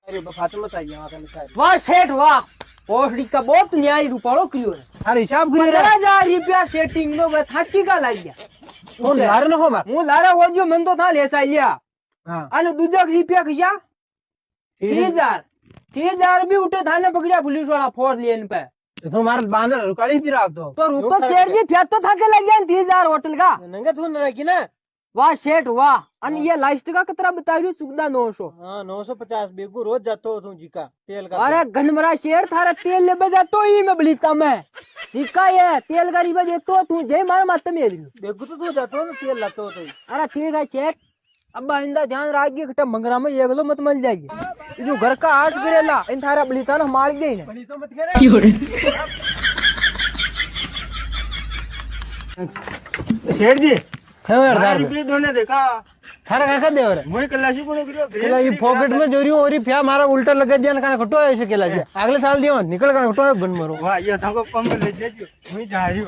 अरे बफा तो मत आइए वहां का साहब। वाह सेठ वाह, पोस्टी का बहुत न्याय रूपाड़ो क्यों है? अरे हिसाब करे रे 15,000 सेटिंग नो बस थकी का लाग गया। फोन यार न हो मार। હું લારા વોજો મન તો થા લેસા લ્યા हां અને દૂજા રૂપિયા કયા 3000 भी उठे थाने पकड़िया पुलिस वाला फोड़ लिए इन पे। तो तुम्हारा बांधर रुकाली थी रात तो रुको सेठ जी फिर तो थके लग गया 30,000 होटल का। नंगे थून रखी ना। वाह सेठ वाह, अन ये लास्ट का कितना बता रही सुगदा 900। हाँ 950 बेगू रोज जातो हो तुम जीका तेल का। अरे घनमरा शेर थारा तेल ले बजा तो ही में बलित का मैं जीका ये तेल गाड़ी बजे तो तू जय मार मत में बेगू तो तू जातो ना तेल लातो हो तो। अरे ठीक है सेठ, अब आइंदा ध्यान रखिए कि मंगरा में एक लो मत मिल जाइए। जो घर का आठ गिरेला इन थारा बलिता ना मार गई ना। बड़ी तो मत करे सेठ जी खबर मारी प्रीत होने देखा थारा काका दे रे मुई कलाशी को केला ये पॉकेट में जोरी ओरी फिया मारा उल्टा लगा दिया ना खटो ऐसे केला से अगले साल दियो निकल कर खटो गन मारो वाह ये थाको पंग ले जेजो मुई जायो।